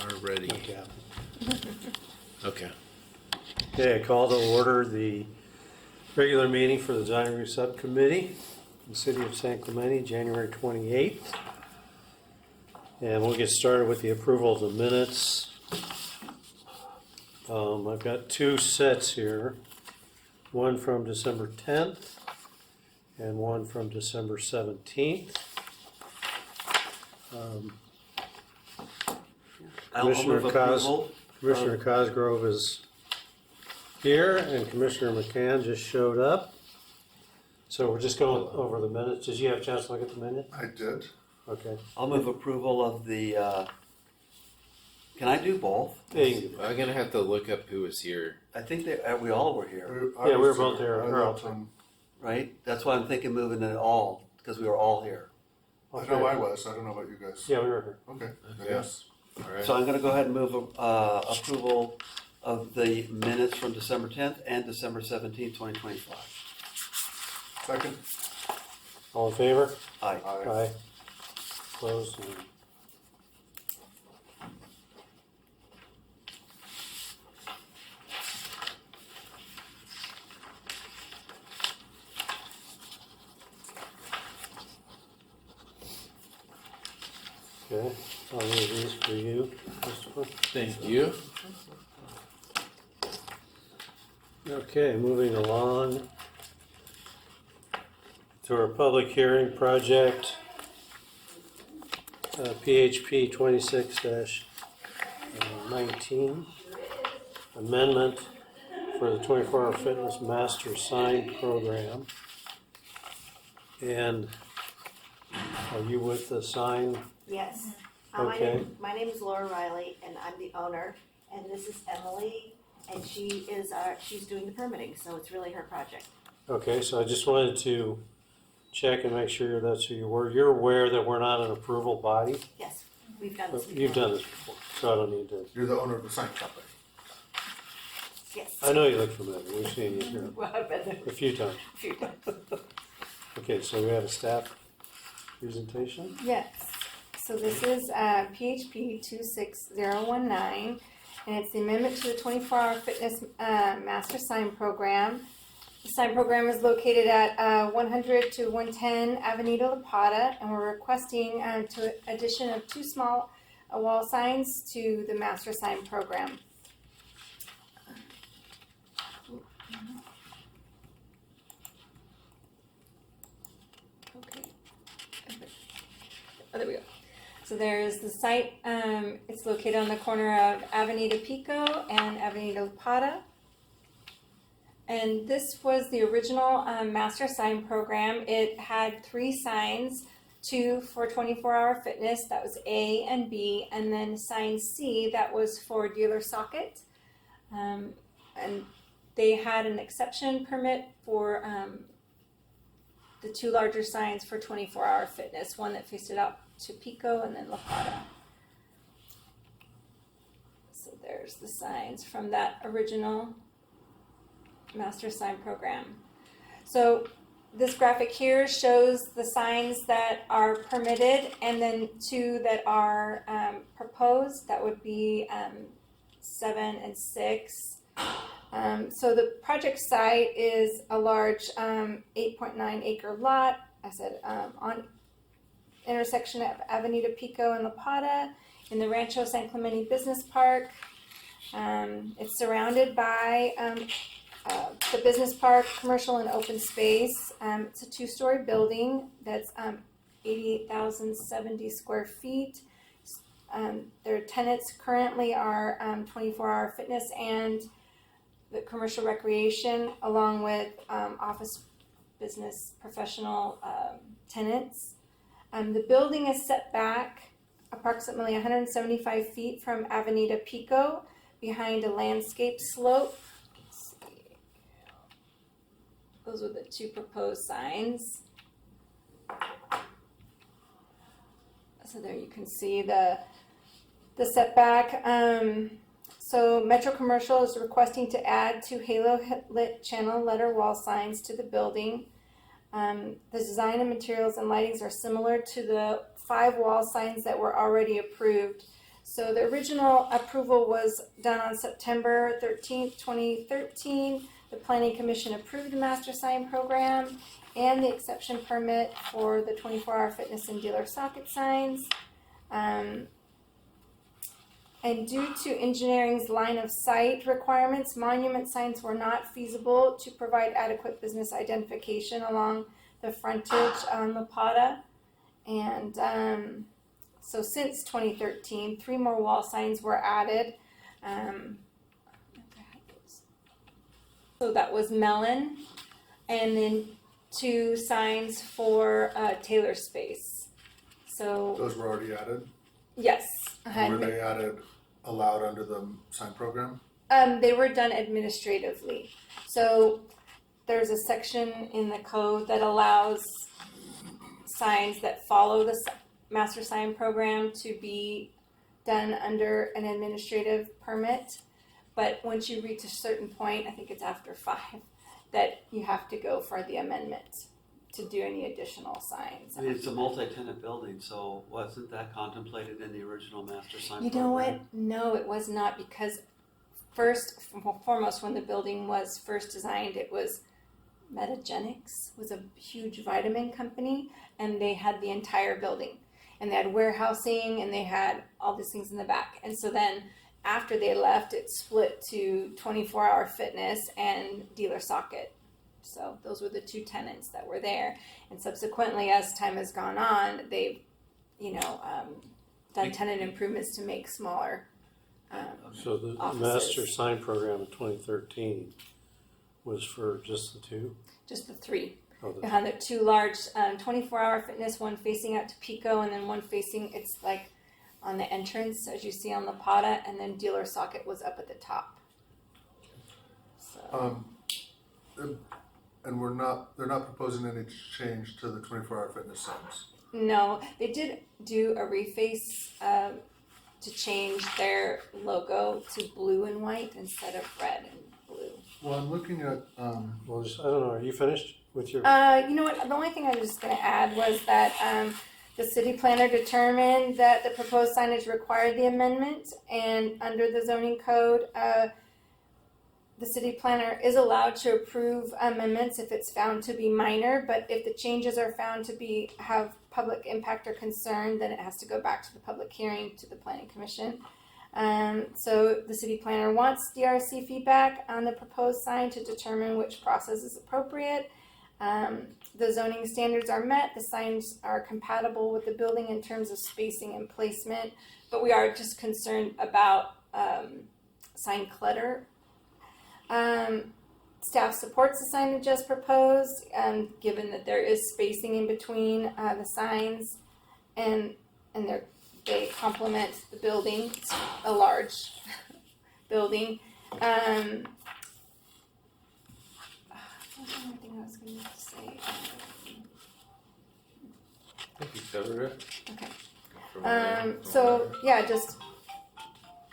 are ready. Okay. Okay. Okay, I call to order the regular meeting for the Design Review Subcommittee in the City of San Clemente, January 28th. And we'll get started with the approval of the minutes. I've got two sets here, one from December 10th and one from December 17th. Commissioner Cosgrove is here, and Commissioner McCann just showed up. So we're just going over the minutes. Did you have a chance to look at the minutes? I did. Okay. I'll move approval of the, can I do both? Hey, I'm gonna have to look up who was here. I think that we all were here, Yeah, we were both there. I We're all left them. right? That's why I'm thinking moving it all, because we were all here. I know I was. I don't know about you guys. Yeah, we were here. Okay. Okay. Yes. All right. So I'm gonna go ahead and move approval of the minutes from December 10th and December 17th, 2025. Second. All in favor? Aye. Aye. Aye. Closed. Okay, I'll leave these for you, Christopher. Thank you. Okay, moving along to our public hearing project, PHP 26-19, amendment for the 24-hour fitness master sign program. And are you with the sign? Yes. Okay. My name is Laura Riley, and I'm the owner, and this is Emily, and she's doing the permitting, so it's really her project. Okay, so I just wanted to check and make sure that's who you were. You're aware that we're not an approval body? Yes, we've done this before. You've done this before, so I don't need to. You're the owner of the sign company. Yes. I know you look familiar. We've seen you here Well, I've been there a few times. a few times. Okay, so we have a staff presentation. Yes, so this is PHP 26019, and it's the amendment to the 24-hour fitness master sign program. The sign program is located at 100 to 110 Avenida La Plata, and we're requesting to addition of two small wall signs to the master sign program. Okay. Oh, there we go. So there's the site. It's located on the corner of Avenida Pico and Avenida La Plata. And this was the original master sign program. It had three signs, two for 24-hour fitness, that was A and B, and then sign C, that was for dealer socket. And they had an exception permit for the two larger signs for 24-hour fitness, one that faced it out to Pico and then La Plata. So there's the signs from that original master sign program. So this graphic here shows the signs that are permitted and then two that are proposed. That would be 7 and 6. So the project site is a large 8.9 acre lot. I said on intersection of Avenida Pico and La Plata in the Rancho San Clemente Business Park. It's surrounded by the business park, commercial and open space. It's a 2-story building that's 88,070 square feet. Their tenants currently are 24-hour fitness and the commercial recreation, along with office business professional tenants. The building is set back approximately 175 feet from Avenida Pico behind a landscape slope. Let's see. Those are the two proposed signs. So there you can see the setback. So Metro Commercial is requesting to add two halo lit channel letter wall signs to the building. The design and materials and lightings are similar to the 5 wall signs that were already approved. So the original approval was done on September 13th, 2013. The Planning Commission approved the master sign program and the exception permit for the 24-hour fitness and dealer socket signs. And due to engineering's line of sight requirements, monument signs were not feasible to provide adequate business identification along the frontage on La Plata. And so since 2013, 3 more wall signs were added. So that was Mellon, and then 2 signs for Taylor Space. So Those were already added? yes. Were they added, allowed under the sign program? They were done administratively. So there's a section in the code that allows signs that follow the master sign program to be done under an administrative permit. But once you reach a certain point, I think it's after 5, that you have to go for the amendment to do any additional signs. I mean, it's a multi-tenant building, so wasn't that contemplated in the original master sign You know program? what? No, it was not, because first, foremost, when the building was first designed, it was Metagenics, was a huge vitamin company, and they had the entire building, and they had warehousing, and they had all these things in the back. And so then after they left, it split to 24-hour fitness and dealer socket. So those were the 2 tenants that were there. And subsequently, as time has gone on, they've, done tenant improvements to make smaller So the offices. master sign program in 2013 was for just the 2? Just the 3. Oh, We had the 2 large 24-hour fitness, one facing out to Pico, and then one facing, it's like on the entrance, as you see on La Plata, and then dealer socket was up at the top. So. And they're not proposing any change to the 24-hour fitness signs? No, they did do a reface to change their logo to blue and white instead of red and blue. Well, I'm looking at, Well, I don't know, are you finished with your? You know what, the only thing I was just going to add was that the city planner determined that the proposed signage required the amendment, and under the zoning code, the city planner is allowed to approve amendments if it's found to be minor, but if the changes are found to have public impact or concern, then it has to go back to the public hearing to the planning commission. So the city planner wants DRC feedback on the proposed sign to determine which process is appropriate. The zoning standards are met, the signs are compatible with the building in terms of spacing and placement, but we are just concerned about sign clutter. Staff supports the signage as proposed, given that there is spacing in between the signs, and they complement the building. It's a large building. What was the other thing I was going to say? I think you covered it. Okay. From there. So yeah,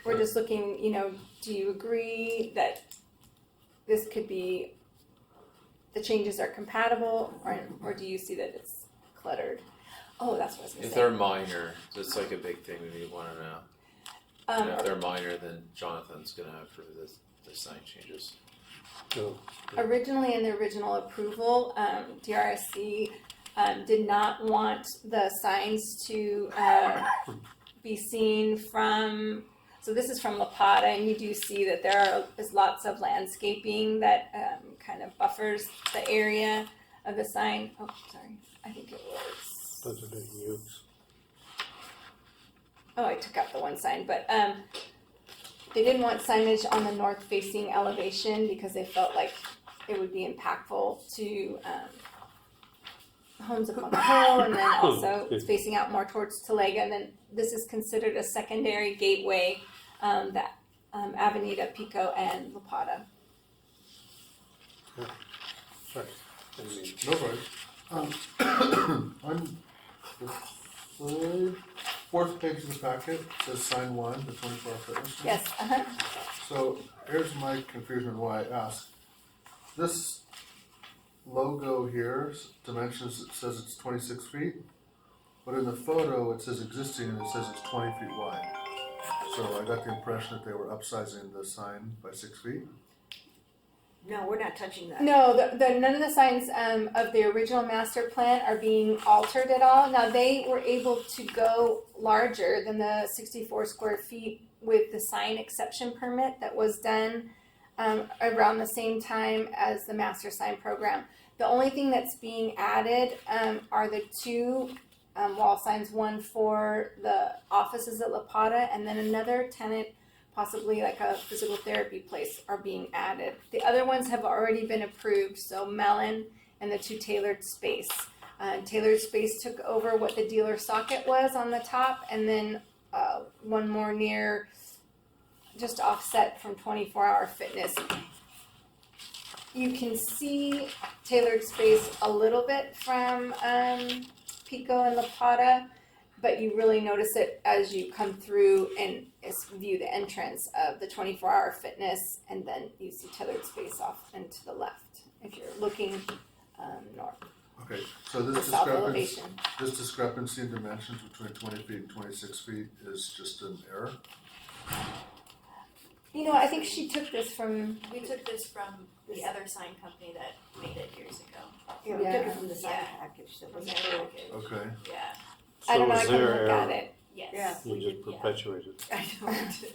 we're just looking. Do you agree that this could be, the changes are compatible, or do you see that it's cluttered? Oh, that's what I was going to If say. they're minor, it's like a big thing we want to know. And if they're minor, then Jonathan's going to approve the sign changes. No. Originally, in the original approval, DRSC did not want the signs to be seen from, so this is from La Plata, and you do see that there is lots of landscaping that kind of buffers the area of the sign. Oh, sorry, I think it was. Those are big Ukes. Oh, I took out the one sign, but they didn't want signage on the north-facing elevation because they felt like it would be impactful to homes up on the hill, and then also it's facing out more towards Talega. And then this is considered a secondary gateway, that Avenida, Pico, and La Plata. Sorry. Didn't mean- no worries. On the 4th page of the packet, it says sign 1, the 24-hour fitness sign. Yes. So here's my confusion why I asked. This logo here, dimensions, it says it's 26 feet, but in the photo it says existing and it says it's 20 feet wide. So I got the impression that they were upsizing the sign by 6 feet. No, we're not touching that. No, none of the signs of the original master plan are being altered at all. Now, they were able to go larger than the 64 square feet with the sign exception permit that was done around the same time as the master sign program. The only thing that's being added are the two wall signs, one for the offices at La Pata and then another tenant, possibly like a physical therapy place, are being added. The other ones have already been approved, so Mellon and the two Tailored Space. Tailored Space took over what the dealer socket was on the top, and then one more near, just offset from 24-hour fitness. You can see Tailored Space a little bit from Pico and La Pata, but you really notice it as you come through and view the entrance of the 24-hour fitness, and then you see Tailored Space off and to the left if you're looking north. Okay, so The this south discrepancy, elevation. this discrepancy in dimensions between 20 feet and 26 feet is just an error? You know, I think she took this from. We took this from the other sign company that made it years ago. Yeah, we took Yeah. it from the sign Yeah. package that From was their approved. package. Okay, Yeah, I don't know. I was can their look at error. it. yes. Yeah. You we just did, yeah. perpetuated. I know, essentially.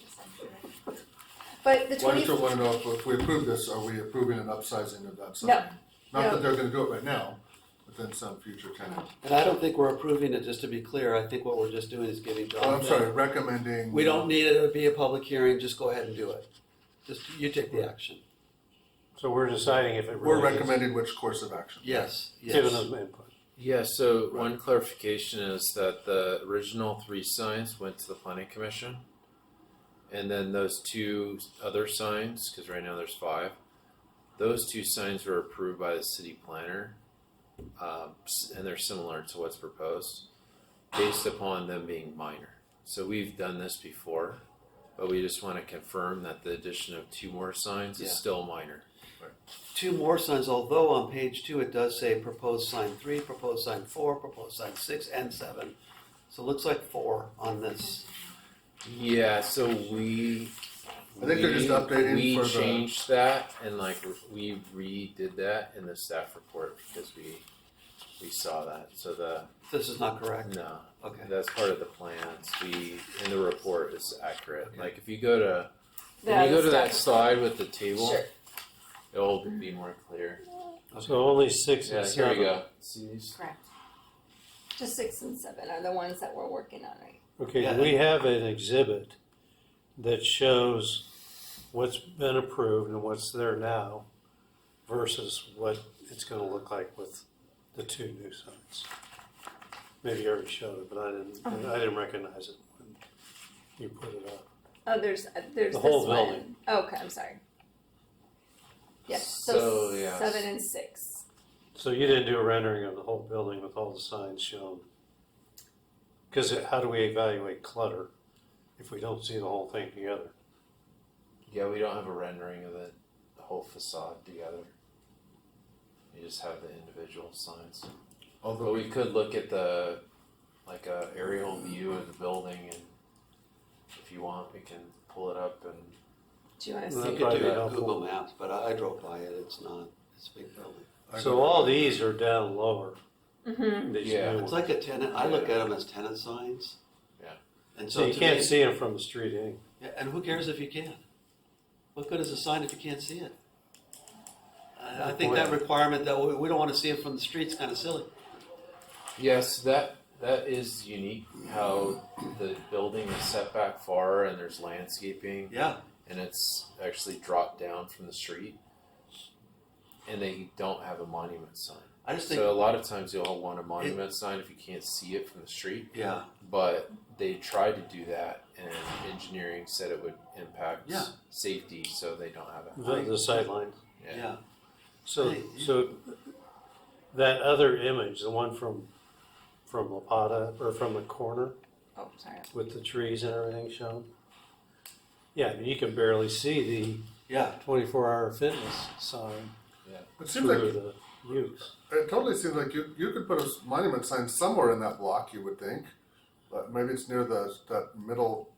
But the well, I 20. just want to know if we approve this, are we approving an upsizing of that sign? No. Not No. that they're gonna do it right now, but then some future tenant. And I don't think we're approving it, just to be clear. I think what we're just doing is giving Oh, I'm Jonathan. sorry, recommending. We don't need it to be a public hearing, just go ahead and do it. Just, you take the action. So we're deciding if it We're really is recommending which course of action. Yes, giving yes. them input. Yeah, so one clarification is that the original 3 signs went to the planning commission. And then those 2 other signs, because right now there's 5, those 2 signs were approved by the city planner. And they're similar to what's proposed, based upon them being minor. So we've done this before, but we just want to confirm that the addition of 2 more signs Yeah. is still minor. 2 more signs, although on page 2 it does say proposed sign 3, proposed sign 4, proposed sign 6, and 7. So it looks like 4 on this. Yeah, so we. I think they're just updating We for the- changed that and we redid that in the staff report because we saw that. So This is not correct. no, Okay. that's part of the plans. In the report is accurate. Okay. Like if you go to The when you go to that staff slide with the table, Sure. it'll be more clear. So only 6 Yeah, and here 7. we go. See these? Correct. Just 6 and 7 are the ones that we're working on right. Okay, Yeah. we have an exhibit that shows what's been approved and what's there now versus what it's gonna look like with the 2 new signs. Maybe you already showed it, but I didn't recognize it when you put it up. Oh, there's The this whole one. building. Oh, okay, I'm sorry. Yes. So, yes. 7 and 6. So you didn't do a rendering of the whole building with all the signs shown? Because how do we evaluate clutter if we don't see the whole thing together? Yeah, we don't have a rendering of the whole facade together. You just have the individual signs. Although But we could look at like a aerial view of the building, and if you want, we can pull it up and. Do you want to Well, see? You That'd could probably do be it on helpful. Google Maps, but I drove by it, it's not, it's a big building. So all these are down lower. Mm-hmm. These Yeah. new It's ones. like a tenant, I look at them as tenant signs. Yeah. And So so you to can't me- see them from the street anyway. Yeah, and who cares if you can? What good is a sign if you can't see it? I think that requirement that we don't want to see it from the street's kind of silly. Yes, that is unique. How the building is set back far, and there's landscaping, Yeah, and it's actually dropped down from the street, and they don't have a monument sign. I just think, So a lot of times you'll want a monument sign if you can't see it from the street. yeah, But they tried to do that, and engineering said it would impact Yeah. safety, so they don't have it. The sideline. yeah. So, Hey. so that other image, the one from La Pata, or from the corner Oh, sorry. with the trees and everything shown. Yeah, I mean, you can barely see Yeah, the 24-hour fitness sign it seems through like, the use. it totally seems like you could put a monument sign somewhere in that block, you would think. But maybe it's near that middle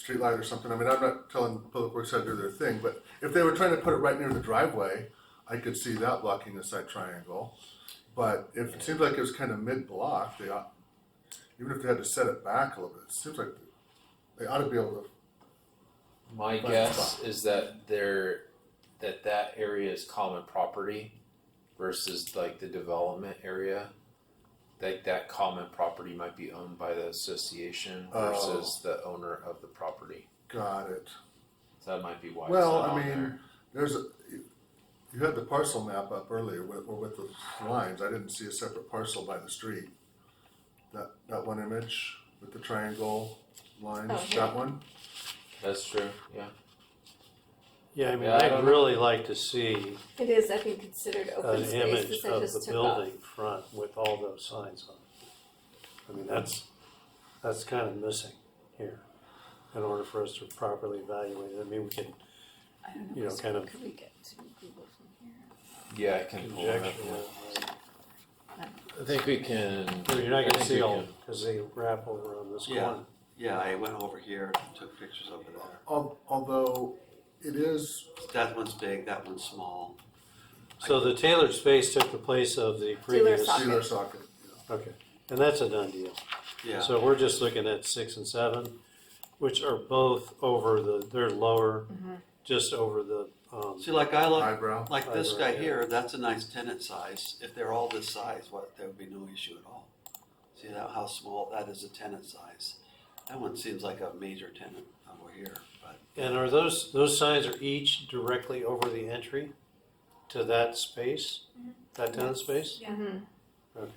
streetlight or something. I mean, I'm not telling Public Works how to do their thing, but if they were trying to put it right near the driveway, I could see that blocking the side triangle. But if it seems like it was kind of mid-block, they ought, even if they had to set it back a little bit, it seems like they ought to be able to. My Fine guess spot. is that that area is common property versus like the development area. Like that common property might be owned by the association versus the owner of the property. Got it. So that might be why Well, it's not I on mean, there. you had the parcel map up earlier with the lines. I didn't see a separate parcel by the street. That one image with the triangle lines, Oh, here. that one? That's true, yeah. Yeah, I mean, Yeah, I I'd don't know. really like to see It is, I think, considered open an space, image this I of just the took off. building front with all those signs on it. I mean, that's kind of missing here in order for us to properly evaluate it. I mean, we can I don't know, you know, so kind of- could we get to Google from here? Yeah, I can pull it up. conjecture. I think we can. Well, you're not I gonna think see we all, can- because they wrap over on this Yeah. corner. Yeah, I went over here, took pictures over there. Although it is, That one's big, that one's small. So the tailored space took the place of the previous. socket. dealer socket. Okay, and that's a done deal. Yeah, So we're just looking at 6 and 7, which are both over they're lower, just over the, see, like I look, Eyebrow. like this Eyebrow, guy yeah. here, that's a nice tenant size. If they're all this size, there would be no issue at all. See that, how small, that is a tenant size. That one seems like a major tenant over here, but and are those signs are each directly over the entry to that space, that tenant space? Yeah. Mhm. Okay.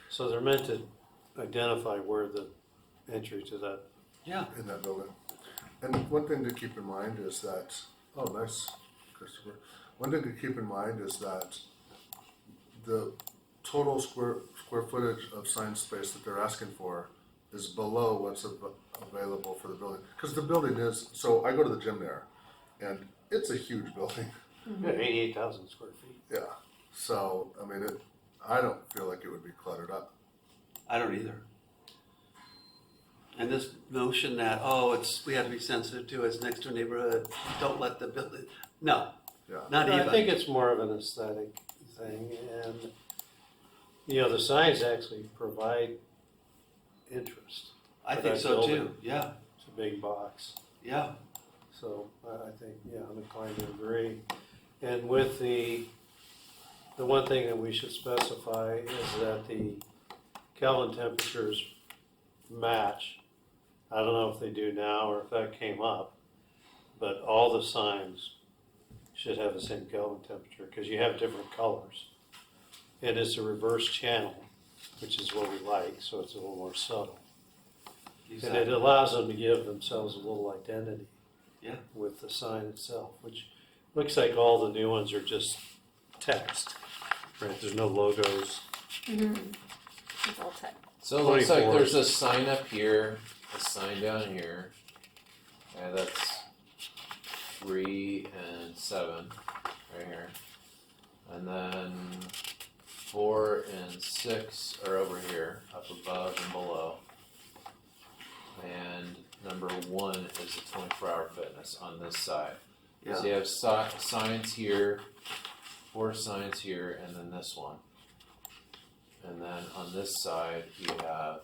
So they're meant to identify where the entry to that. yeah, In that building. And one thing to keep in mind is that, oh, nice, Christopher. One thing to keep in mind is that the total square footage of sign space that they're asking for is below what's available for the building. Because the building is, so I go to the gym there, and it's a huge building. Yeah, 88,000 square feet. Yeah. So, I mean, I don't feel like it would be cluttered up. I don't either. And this notion that, we have to be sensitive to, it's next to a neighborhood, don't let the building, no, Yeah. not I even. think it's more of an aesthetic thing, and the signs actually provide interest. I for think that so building. too, yeah, It's a big box, yeah. so I think, I'm inclined to agree. And with the one thing that we should specify is that the Kelvin temperatures match. I don't know if they do now or if that came up, but all the signs should have the same Kelvin temperature because you have different colors. And it's a reverse channel, which is what we like, so it's a little more subtle. And it Exactly. allows them to give themselves a little identity Yeah. with the sign itself, which looks like all the new ones are just text, right? There's no logos. It's all tech. So it looks like 24. there's a sign up here, a sign down here. And that's 3 and 7 right here. And then 4 and 6 are over here, up above and below. And number 1 is the 24-hour fitness on this side. Yeah. So you have signs here, 4 signs here, and then this one. And then on this side, you have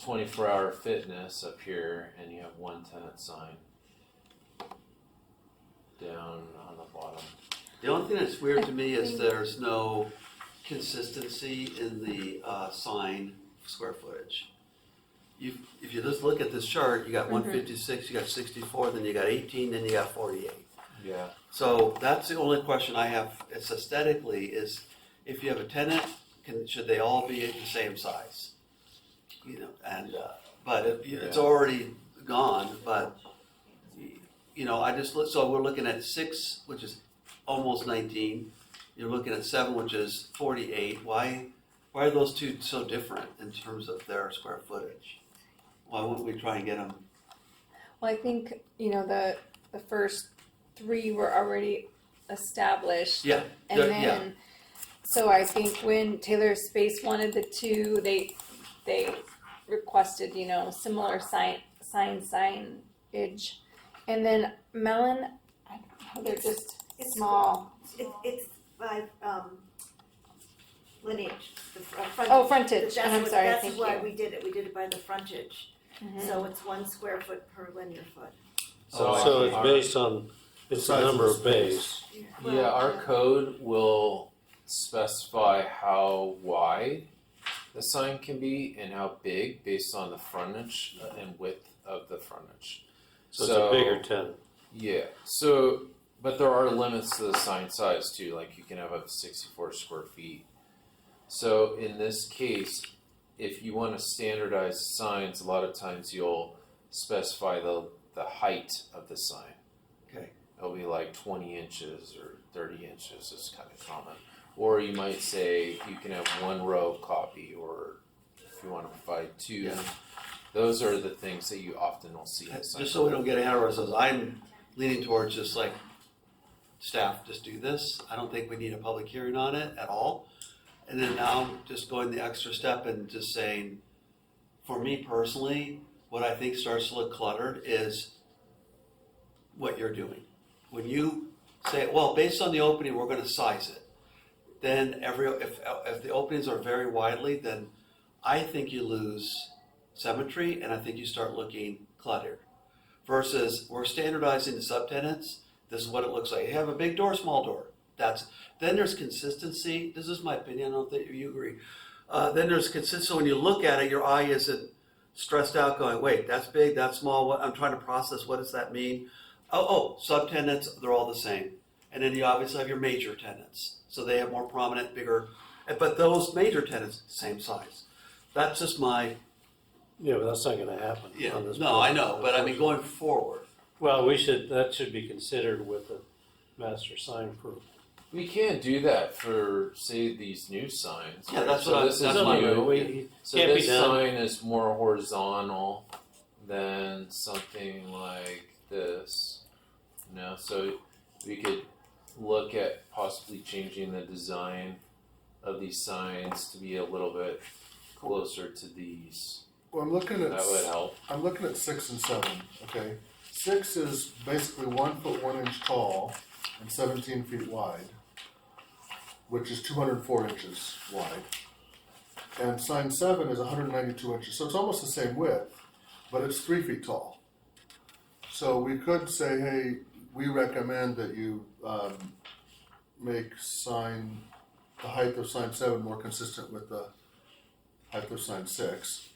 24-hour fitness up here, and you have 1 tenant sign down on the bottom. The only thing that's weird to me is there's no consistency in the sign square footage. If you just look at this chart, you got 156, you got 64, then you got 18, then you got 48. Yeah. So that's the only question I have. It's aesthetically is if you have a tenant, should they all be the same size? And but it's already gone. But I just look. So we're looking at 6, which is almost 19. You're looking at 7, which is 48. Why are those two so different in terms of their square footage? Why wouldn't we try and get them? Well, I think, the first 3 were already established. Yeah. And they're- then, yeah. so I think when Taylor Space wanted the 2, they requested, similar signage. And then melon, I don't know, they're just small. It's by, lineage, the frontage. Oh, frontage. I'm sorry, That's thank why you. we did it by the frontage. Mhm. So it's 1 square foot per linear foot. So it's based on, it's the Size of number the of bays. space. Yeah, our code will specify how wide the sign can be and how big based on the frontage and width of the frontage. So it's a bigger tenant. Yeah, so, but there are limits to the sign size too, like you can have up to 64 square feet. So in this case, if you want to standardize signs, a lot of times you'll specify the height of the sign. Okay. It'll be like 20 inches or 30 inches is kind of common. Or you might say you can have 1 row of copy, or if you want to provide 2. Yeah. Those are the things that you often will see in signs. Just so we don't get ahead of ourselves, I'm leaning towards just like, staff, just do this. I don't think we need a public hearing on it at all. And then now I'm just going the extra step and just saying, for me personally, what I think starts to look cluttered is what you're doing. When you say, well, based on the opening, we're gonna size it. Then if the openings are very widely, then I think you lose symmetry and I think you start looking cluttered. Versus we're standardizing the subtenants, this is what it looks like. You have a big door, small door. Then there's consistency. This is my opinion, I don't think you agree. Then there's consistency. When you look at it, your eye isn't stressed out going, wait, that's big, that's small, I'm trying to process, what does that mean? Oh, subtenants, they're all the same. And then you obviously have your major tenants. So they have more prominent, bigger, but those major tenants, same size. That's just my, Yeah, but that's not gonna happen on this. no, I know, but I mean, going forward. Well, that should be considered with the master sign approval. We can't do that for, say, these new signs. Yeah, right? that's So what this is that's No, my- no, new. it So can't be this done. sign is more horizontal than something like this. So we could look at possibly changing the design of these signs to be a little bit closer to these. Well, I'm looking at That would help. 6 and 7. Okay, 6 is basically 1 foot 1 inch tall and 17 feet wide, which is 204 inches wide. And sign 7 is 192 inches, so it's almost the same width, but it's 3 feet tall. So we could say, hey, we recommend that you make the height of sign 7 more consistent with the height of sign 6.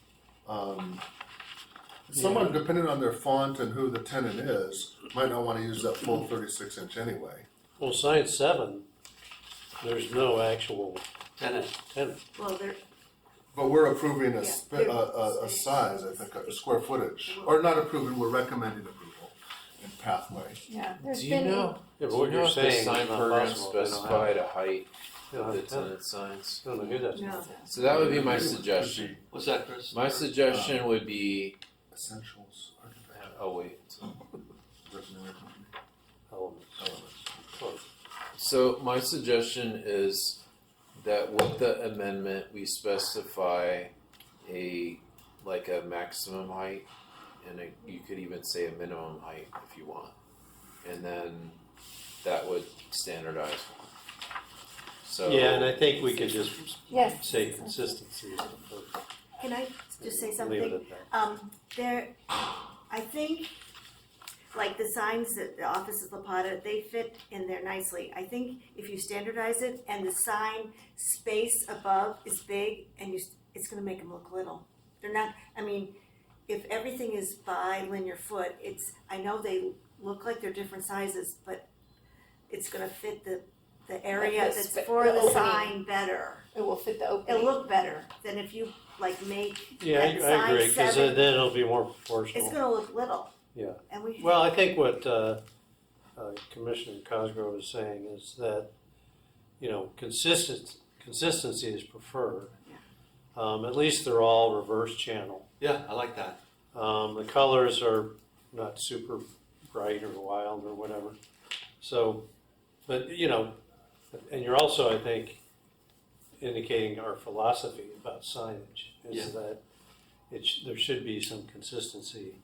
Someone, depending on their font and who the tenant is, might not want to use that full 36 inch anyway. Well, sign 7, there's no actual Tenant. tenant. Well, there, But we're approving a Yeah. size, I think, a square footage, or not approving, we're recommending approval in pathway. Yeah, there's Do you been, know? Yeah, but Do what you know you're if the saying sign is not program possible. They don't have- specified a height they don't of the have tenant. tenant signs? I don't know who that's. no. So that would be my suggestion. What's that, Chris? My suggestion would be. Essentials, architecture, Oh wait. Elements. So my suggestion is that with the amendment, we specify a maximum height, and you could even say a minimum height if you want, and then that would standardize. So Yeah, and I think we could just yes. say consistency. Can I just say Leave it something? at that. There, I think, like the signs that the office of Lapata, they fit in there nicely. I think if you standardize it and the sign space above is big and it's gonna make them look little. They're not, I mean, if everything is by linear foot, I know they look like they're different sizes, but it's gonna fit the area Like that's the for the opening. sign better. It will fit the opening. It'll look better than if you make Yeah, that I sign agree, because 7. then it'll be more It's proportional. gonna look little. Yeah. And we. Well, I think what Commissioner Cosgrove is saying is that, consistency is preferred. At least they're all reverse channel. Yeah, I like that. The colors are not super bright or wild or whatever. So, but, and you're also, I think, indicating our philosophy about signage is Yeah. that there should be some consistency.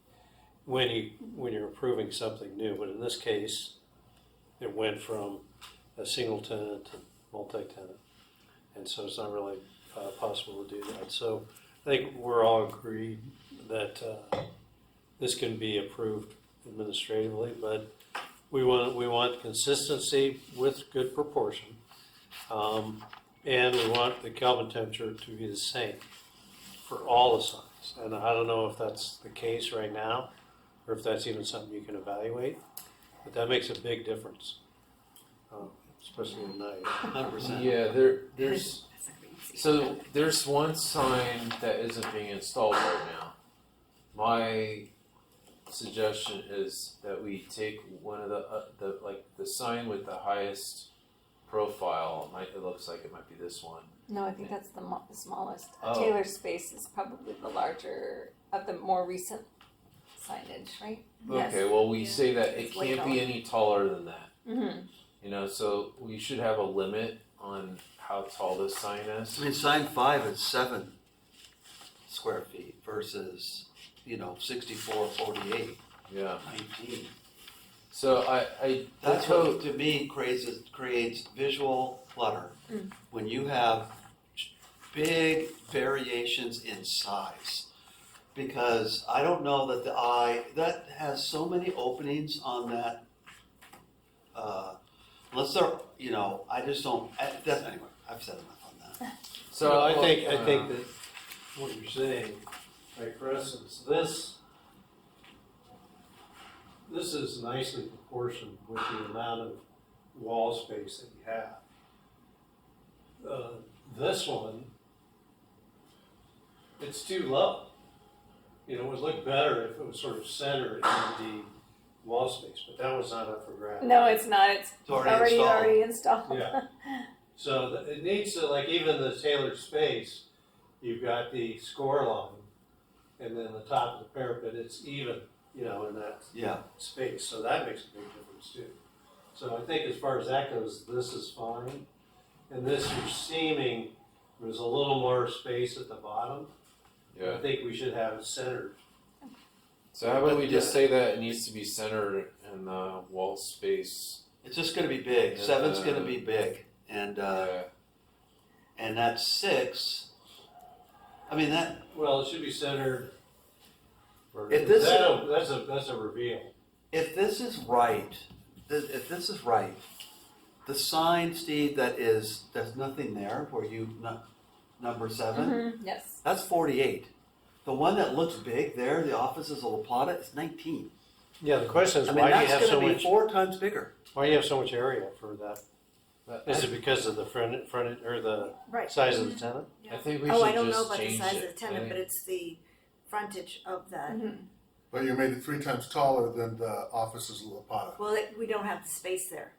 when you're approving something new, but in this case, it went from a single tenant to multi-tenant. And so it's not really possible to do that. So I think we're all agreed that this can be approved administratively, but we want consistency with good proportion. And we want the Kelvin temperature to be the same for all the signs. And I don't know if that's the case right now, or if that's even something you can evaluate, but that makes a big difference, especially at night. 100%. Yeah, there's so there's one sign that isn't being installed right now. My suggestion is that we take one of the sign with the highest profile. It looks like it might be this one. No, I think that's the smallest. Oh. Taylor Space is probably the larger of the more recent signage, right? Okay, well we Yeah. say that it It's way can't be any taller than that. Mm-hmm. You know, so we should have a limit on how tall this sign is. I mean, sign 5 is 7 square feet versus, 64, 48, Yeah. 19. So I That's the what, code, to me, creates visual clutter. Mm. When you have big variations in size. Because I don't know that that has so many openings on that, unless they're, I just don't, anyway, I've said enough on that. So I think that what you're saying, like for instance, this is nicely proportioned with the amount of wall space that you have. This one, it's too low. It would look better if it was sort of centered in the wall space, but that was not up for grabs. No, it's not. It's already installed. Yeah. So it needs to, like even the tailored space, you've got the score line, and then the top of the parapet, it's even, in that Yeah. space. So that makes a big difference too. So I think as far as that goes, this is fine. And this, you're seaming, there's a little more space at the bottom. yeah. I think we should have it centered. So how about we just say that it needs to be centered in the wall space? It's just gonna be big, Yeah. 7's gonna be big, and that 6, I mean, Well, it should be centered. If this- That's a reveal. if this is right, the sign, Steve, there's nothing there where number 7, Mm-hmm. Yes. that's 48. The one that looks big there, the offices of La Plata, is 19. Yeah, the question is, I mean, why do you that's have so gonna be much? 4 times bigger. Why do you have so much area for that? But Is it because of the front or the Right. size of the tenant? I think we Oh, should I don't know just about the change size of it. the tenant, but it's the frontage of that. Mm-hmm. But you made it 3 times taller than the offices of La Plata. Well, we don't have the space there.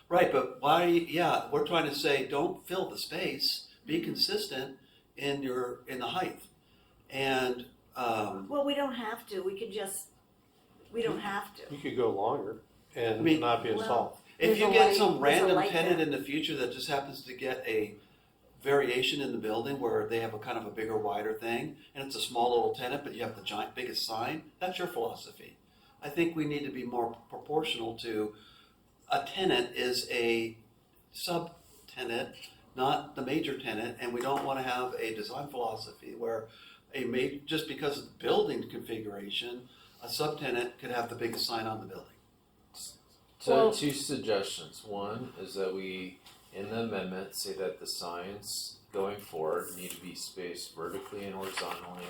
Right, but we're trying to say, don't fill the space, be consistent in the height. And, Well, we don't have to. We don't have to. You could go longer and I mean, not be as well, tall. if There's you a get light- some there's a random light tenant there. in the future that just happens to get a variation in the building where they have a kind of a bigger, wider thing, and it's a small little tenant, but you have the biggest sign, that's your philosophy. I think we need to be more proportional to a tenant is a sub-tenant, not the major tenant, and we don't want to have a design philosophy where just because of the building configuration, a subtenant could have the biggest sign on the building. So Well- 2 suggestions. One is that we, in the amendment, say that the signs going forward need to be spaced vertically and horizontally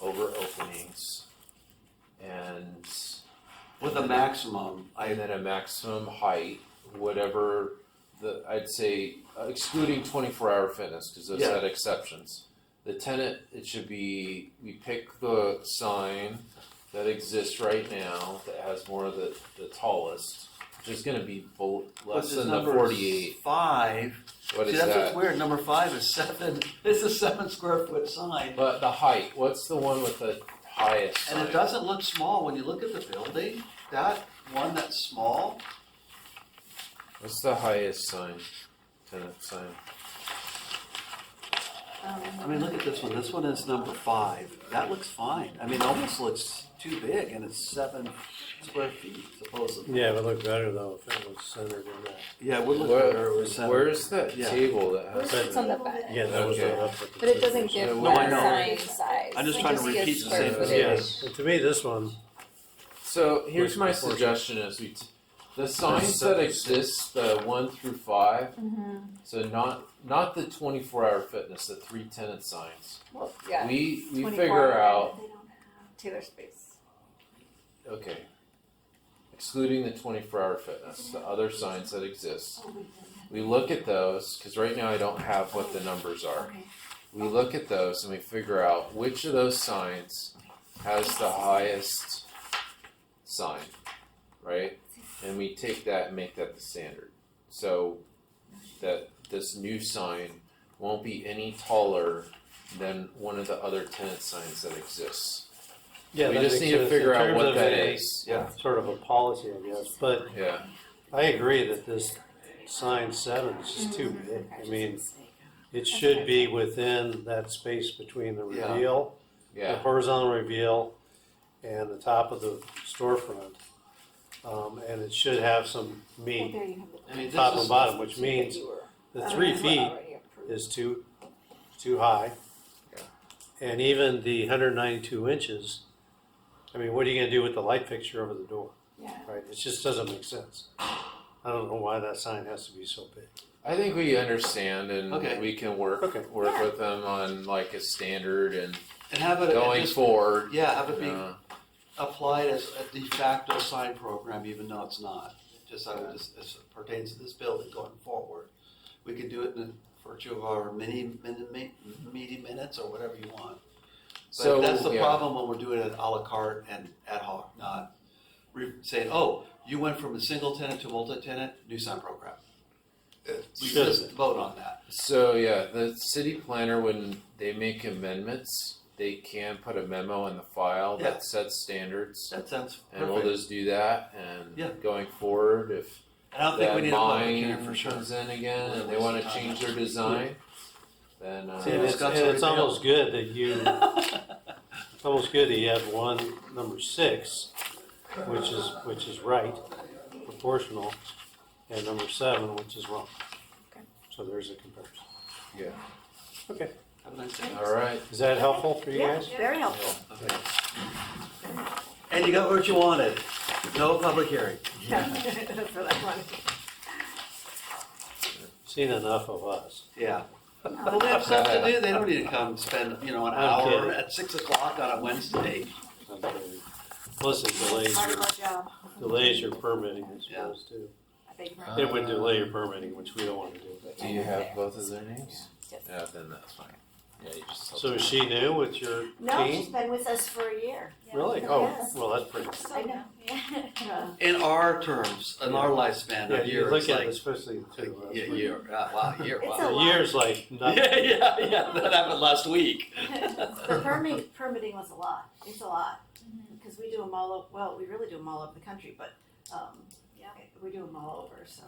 over openings, and With a maximum, and then a maximum height, whatever I'd say, excluding 24-hour fitness, because those Yeah. had exceptions. The tenant, it should be, we pick the sign that exists right now that has more of the tallest, which is going to be less which is than the number 48. 5. What See, is that's that? what's weird. Number 5 is 7. It's a 7 square foot sign. But the height, what's the one with the highest sign? And it doesn't look small when you look at the building. That one that's small, What's the highest sign? Tenant sign. I mean, look at this one. This one is number 5. That looks fine. I mean, it almost looks too big, and it's 7 square feet supposedly. Yeah, it would look better though if it was centered in that. Yeah, it would look better. It was Where's that Yeah. table that has It's on the back. Yeah, that was Okay. not up with the But it doesn't give Yeah, the no, I know. sign size. I'm just It trying to gives repeat the square same footage. Yeah, and to me, this one, So here's my Looks proportionate. suggestion: is the signs that exist, the 1 through 5. So not the 24-hour fitness, the 3 tenant signs. Well, yeah, We 24 figure out They don't have. Taylor space. okay, excluding the 24-hour fitness, the other signs that exist. We look at those because right now I don't have what the numbers are. Okay. We look at those and we figure out which of those signs has the highest sign, right? And we take that and make that the standard. So that this new sign won't be any taller than one of the other tenant signs that exists. yeah, We that just makes need to sense. figure In out terms what of that a- is. Yeah. Sort of a policy, I guess, but Yeah. I agree that this sign 7 is just too big. I mean, it should be within that space between the Yeah. reveal, the Yeah. horizontal reveal, and the top of the storefront. And it should have some meat, There you have the I mean, this top is, and bottom, which means you were- the 3 feet already approved. is too high. Yeah. And even the 192 inches, I mean, what are you gonna do with the light fixture over the door, Yeah. right? It just doesn't make sense. I don't know why that sign has to be so big. I think we understand and Okay. we can work Okay. with them on like a standard and have it going just, forward. yeah, have it be uh, applied as a de facto sign program, even though it's not. Just as it pertains to this building going forward. We could do it in virtue of our meeting minutes or whatever you want. But So, that's the yeah. problem when we're doing it a la carte and ad hoc, not saying, oh, you went from a single tenant to multi-tenant, new sign program. We Should. just vote on that. So yeah, the city planner, when they make amendments, they can put a memo in the file Yeah. that sets standards. That sounds And we'll perfect. just do that and Yeah. going forward, if I don't think we that need a public hearing mine for sure. comes in again and they wanna change their design, then, See, And it's, Scott's and it's already almost good that you, it's almost good that you have one, number 6, which is right, proportional, and number 7, which is wrong. Okay. So there's a comparison. yeah, Okay, Have a nice day. alright. is that helpful for you Yeah, guys? very helpful. Okay. And you got what you wanted. No public hearing. Yeah, that's what I wanted. Seen enough of us. Yeah. Well, they have stuff to do. They don't need to come spend, an I'm hour kidding. at 6 o'clock on a Wednesday. I'm kidding. Plus it Part of our job. delays your permitting, I Yeah. suppose, too. I think. It would delay your permitting, which we don't want to do. Do you have both of their names? Yes. Yeah, then that's fine. Yeah, you just. So is she new with your No, she's team? been with us for a year. Really? Oh, Yes. well, that's pretty. I know. Yeah. In our terms, in our lifespan, Yeah, a you year look is at like it, especially two. that's a pretty- year. Wow, a year. It's Wow. a A year's like nothing. Yeah. That happened last week. The permitting was a lot. It's a lot. Because we do them all, well, we really do them all over the country, but, Yeah. we do them all over, so.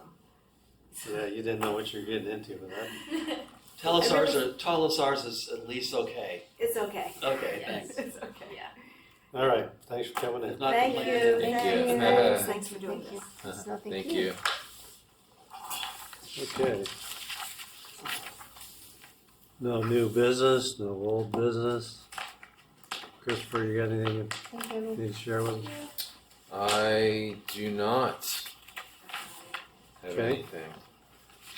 Yeah, you didn't know what you're getting into with that. Tell us ours is at least okay. It's okay. Okay, Yes. thanks. It's okay. Yeah. All right, thanks for coming in. It's not Thank complaining. you. Thank you. Thanks. Thanks for doing Thank this. you. Thank you. Okay. No new business, no old business. Christopher, you got anything you Thank you. need to share with us? I do not have Okay. anything.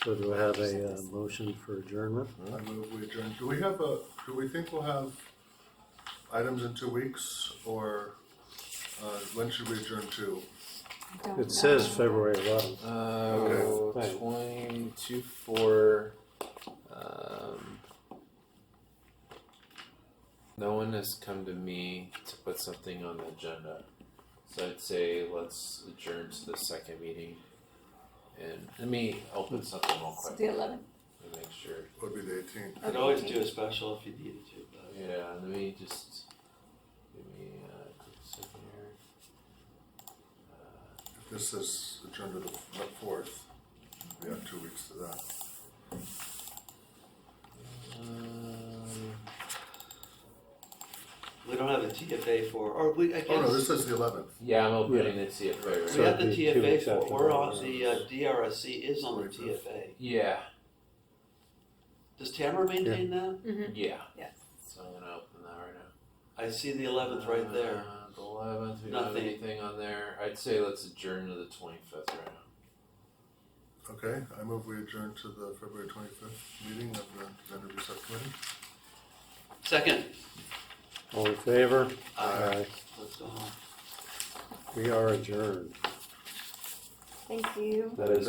So do I have a motion for adjournment? I move we adjourn. Do we think we'll have items in 2 weeks, or when should we adjourn to? It says February 11th. Okay. Fine. 22 for, no one has come to me to put something on the agenda. So I'd say let's adjourn to the second meeting. And let me open something real So quick the 11th. to make sure. Would be the 18th. Could always do a special if you needed to, but. Yeah, let me just, give me a quick second here. If this is adjourned to the 4th, we have 2 weeks to that. TFA for, or we, I Oh, no, guess, this is the 11th. Yeah, I'm opening the TFA right we now. have the it'd be 2 TFA weeks for, after we're that. on, the DRSC is on the TFA. Yeah, Does Tamara maintain that? yeah. Yes. So I'm gonna open that right now. I see the 11th right there. The 11th, we don't have Nothing. anything on there. I'd say let's adjourn to the 25th right now. Okay, I move we adjourn to the February 25th meeting of the Design Review Subcommittee. Second, All in favor? Aye. let's go home. We are adjourned. Thank you. That is